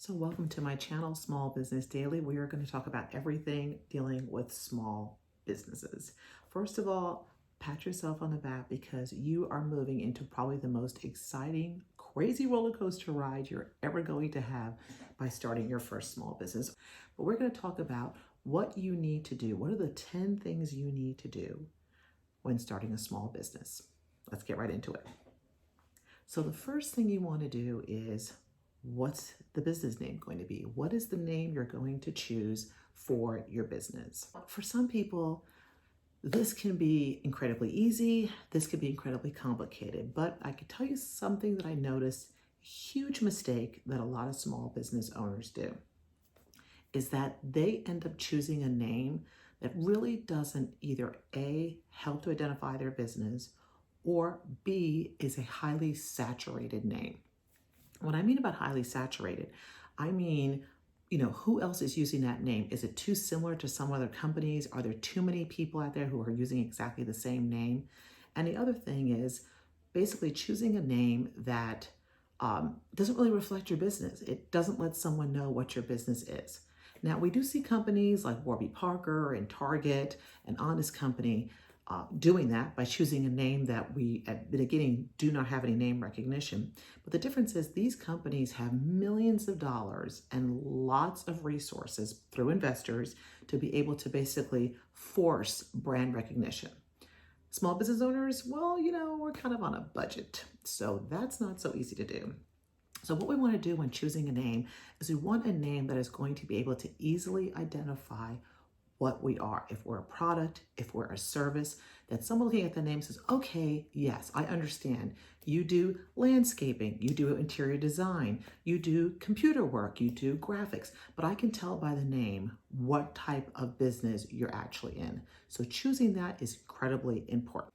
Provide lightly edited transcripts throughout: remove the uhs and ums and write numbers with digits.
So welcome to my channel, Small Business Daily. We are going to talk about everything dealing with small businesses. First of all, pat yourself on the back because you are moving into probably the most exciting, crazy roller coaster ride you're ever going to have by starting your first small business. But we're going to talk about what you need to do. What are the 10 things you need to do when starting a small business? Let's get right into it. So the first thing you want to do is, what's the business name going to be? What is the name you're going to choose for your business? For some people, this can be incredibly easy. This can be incredibly complicated, but I can tell you something that I noticed, a huge mistake that a lot of small business owners do is that they end up choosing a name that really doesn't either A, help to identify their business, or B, is a highly saturated name. What I mean about highly saturated, I mean, who else is using that name? Is it too similar to some other companies? Are there too many people out there who are using exactly the same name? And the other thing is basically choosing a name that doesn't really reflect your business. It doesn't let someone know what your business is. Now, we do see companies like Warby Parker and Target and Honest Company doing that by choosing a name that we at the beginning do not have any name recognition. But the difference is these companies have millions of dollars and lots of resources through investors to be able to basically force brand recognition. Small business owners, well, we're kind of on a budget, so that's not so easy to do. So what we want to do when choosing a name is we want a name that is going to be able to easily identify what we are. If we're a product, if we're a service, that someone looking at the name says, okay, yes, I understand. You do landscaping, you do interior design, you do computer work, you do graphics, but I can tell by the name what type of business you're actually in. So choosing that is incredibly important.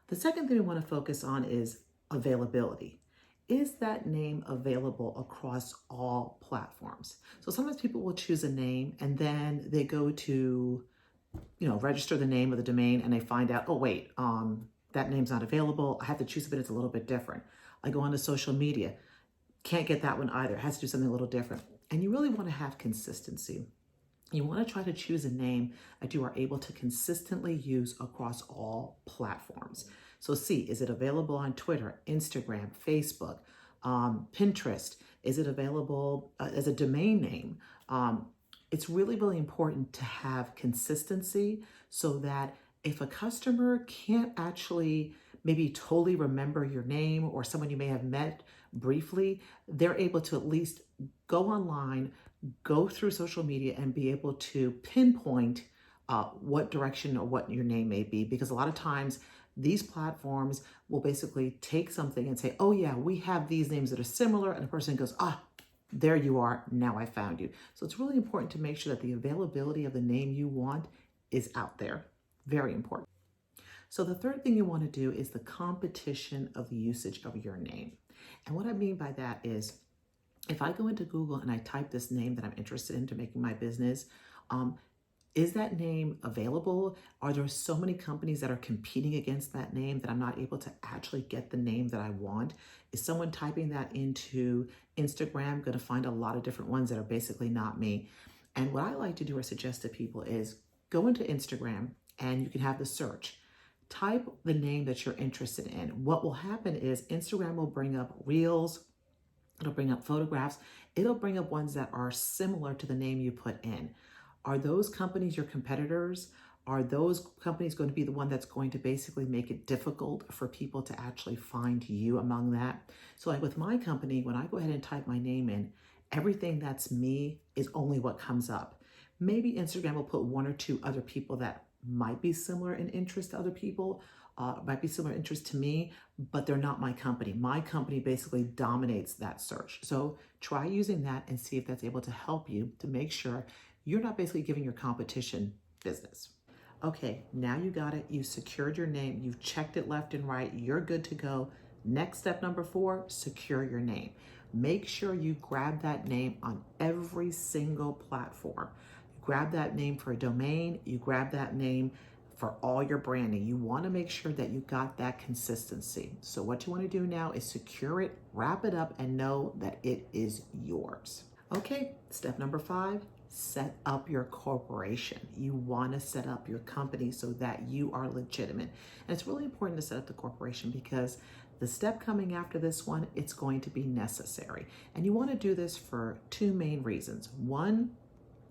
The second thing we want to focus on is availability. Is that name available across all platforms? So sometimes people will choose a name and then they go to, register the name of the domain and they find out, oh wait, that name's not available. I have to choose something that's a little bit different. I go onto social media, can't get that one either. It has to do something a little different. And you really want to have consistency. You want to try to choose a name that you are able to consistently use across all platforms. So see, is it available on Twitter, Instagram, Facebook, Pinterest? Is it available as a domain name? It's really, really important to have consistency so that if a customer can't actually maybe totally remember your name or someone you may have met briefly, they're able to at least go online, go through social media and be able to pinpoint what direction or what your name may be. Because a lot of times these platforms will basically take something and say, oh yeah, we have these names that are similar. And the person goes, there you are, now I found you. So it's really important to make sure that the availability of the name you want is out there. Very important. So the third thing you want to do is the competition of the usage of your name. And what I mean by that is, if I go into Google and I type this name that I'm interested in to making my business, is that name available? Are there so many companies that are competing against that name that I'm not able to actually get the name that I want? Is someone typing that into Instagram going to find a lot of different ones that are basically not me? And what I like to do or suggest to people is go into Instagram and you can have the search. Type the name that you're interested in. What will happen is Instagram will bring up reels, it'll bring up photographs, it'll bring up ones that are similar to the name you put in. Are those companies your competitors? Are those companies going to be the one that's going to basically make it difficult for people to actually find you among that? So like with my company, when I go ahead and type my name in, everything that's me is only what comes up. Maybe Instagram will put one or two other people that might be similar in interest to other people, might be similar interest to me, but they're not my company. My company basically dominates that search. So try using that and see if that's able to help you to make sure you're not basically giving your competition business. Okay, now you got it. You secured your name. You've checked it left and right. You're good to go. Next step number 4, secure your name. Make sure you grab that name on every single platform. You grab that name for a domain. You grab that name for all your branding. You want to make sure that you got that consistency. So what you want to do now is secure it, wrap it up, and know that it is yours. Okay, step number 5, set up your corporation. You want to set up your company so that you are legitimate. And it's really important to set up the corporation because the step coming after this one, it's going to be necessary. And you want to do this for 2 main reasons. One,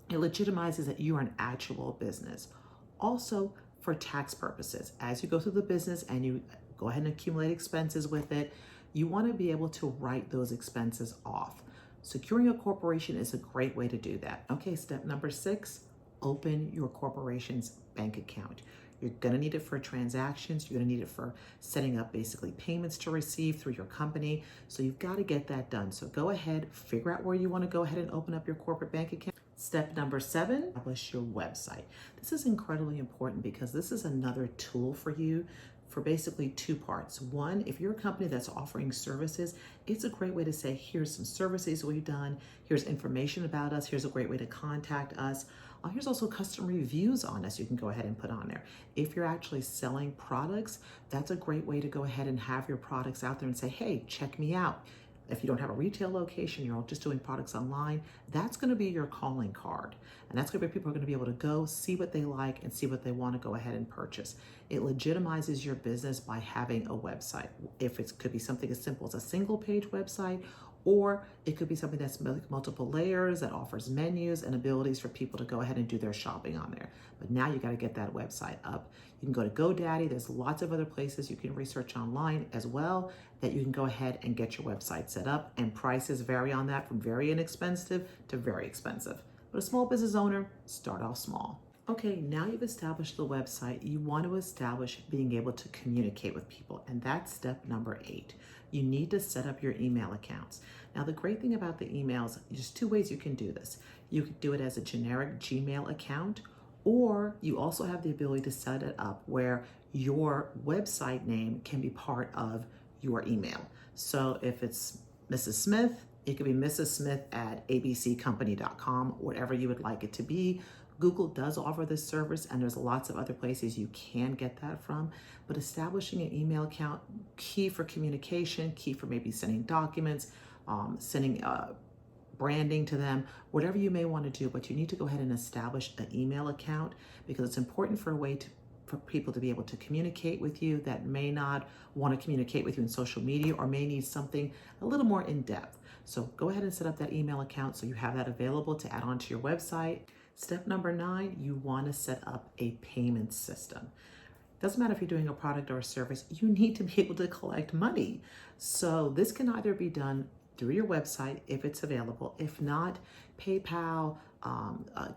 it legitimizes that you are an actual business. Also, for tax purposes, as you go through the business and you go ahead and accumulate expenses with it, you want to be able to write those expenses off. Securing a corporation is a great way to do that. Okay, step number 6, open your corporation's bank account. You're going to need it for transactions. You're going to need it for setting up basically payments to receive through your company. So you've got to get that done. So go ahead, figure out where you want to go ahead and open up your corporate bank account. Step number 7, establish your website. This is incredibly important because this is another tool for you for basically 2 parts. One, if you're a company that's offering services, it's a great way to say, here's some services we've done, here's information about us, here's a great way to contact us. Here's also customer reviews on us you can go ahead and put on there. If you're actually selling products, that's a great way to go ahead and have your products out there and say, hey, check me out. If you don't have a retail location, you're just doing products online, that's going to be your calling card. And that's going to be people are going to be able to go see what they like and see what they want to go ahead and purchase. It legitimizes your business by having a website. If it could be something as simple as a single page website, or it could be something that's multiple layers that offers menus and abilities for people to go ahead and do their shopping on there. But now you got to get that website up. You can go to GoDaddy. There's lots of other places you can research online as well that you can go ahead and get your website set up. And prices vary on that from very inexpensive to very expensive. But a small business owner, start off small. Okay, now you've established the website, you want to establish being able to communicate with people, and that's step number 8. You need to set up your email accounts. Now, the great thing about the emails, there's 2 ways you can do this. You can do it as a generic Gmail account, or you also have the ability to set it up where your website name can be part of your email. So if it's Mrs. Smith, it could be Mrs. Smith at abccompany.com, whatever you would like it to be. Google does offer this service, and there's lots of other places you can get that from. But establishing an email account, key for communication, key for maybe sending documents, sending branding to them, whatever you may want to do. But you need to go ahead and establish an email account because it's important for a way for people to be able to communicate with you that may not want to communicate with you in social media or may need something a little more in depth. So go ahead and set up that email account so you have that available to add on to your website. Step number 9, you want to set up a payment system. Doesn't matter if you're doing a product or a service, you need to be able to collect money. So this can either be done through your website if it's available. If not, PayPal,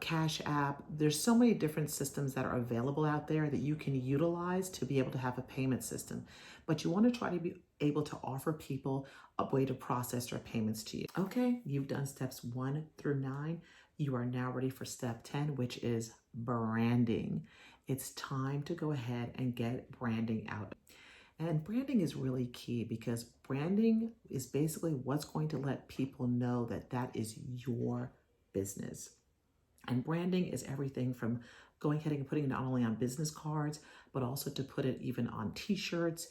Cash App, there's so many different systems that are available out there that you can utilize to be able to have a payment system. But you want to try to be able to offer people a way to process their payments to you. Okay, you've done steps 1 through 9. You are now ready for step 10, which is branding. It's time to go ahead and get branding out. And branding is really key because branding is basically what's going to let people know that that is your business. And branding is everything from going ahead and putting it not only on business cards, but also to put it even on t-shirts.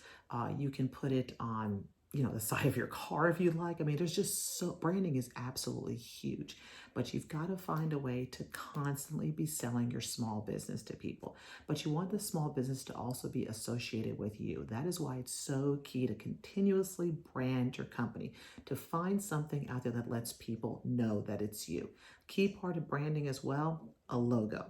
You can put it on the side of your car if you like. I mean, there's just branding is absolutely huge, but you've got to find a way to constantly be selling your small business to people. But you want the small business to also be associated with you. That is why it's so key to continuously brand your company, to find something out there that lets people know that it's you. Key part of branding as well, a logo.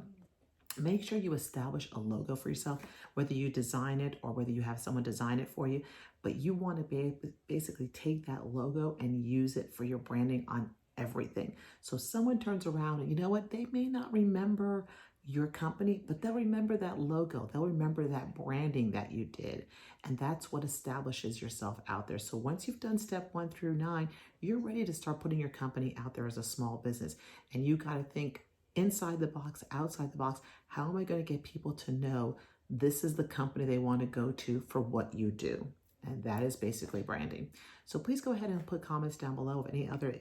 Make sure you establish a logo for yourself, whether you design it or whether you have someone design it for you. But you want to basically take that logo and use it for your branding on everything. So someone turns around and you know what? They may not remember your company, but they'll remember that logo. They'll remember that branding that you did. And that's what establishes yourself out there. So once you've done step 1 through 9, you're ready to start putting your company out there as a small business. And you got to think inside the box, outside the box. How am I going to get people to know this is the company they want to go to for what you do? And that is basically branding. So please go ahead and put comments down below of any other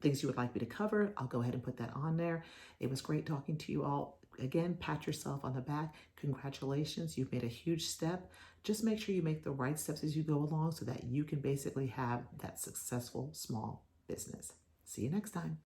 things you would like me to cover. I'll go ahead and put that on there. It was great talking to you all. Again, pat yourself on the back. Congratulations, you've made a huge step. Just make sure you make the right steps as you go along so that you can basically have that successful small business. See you next time.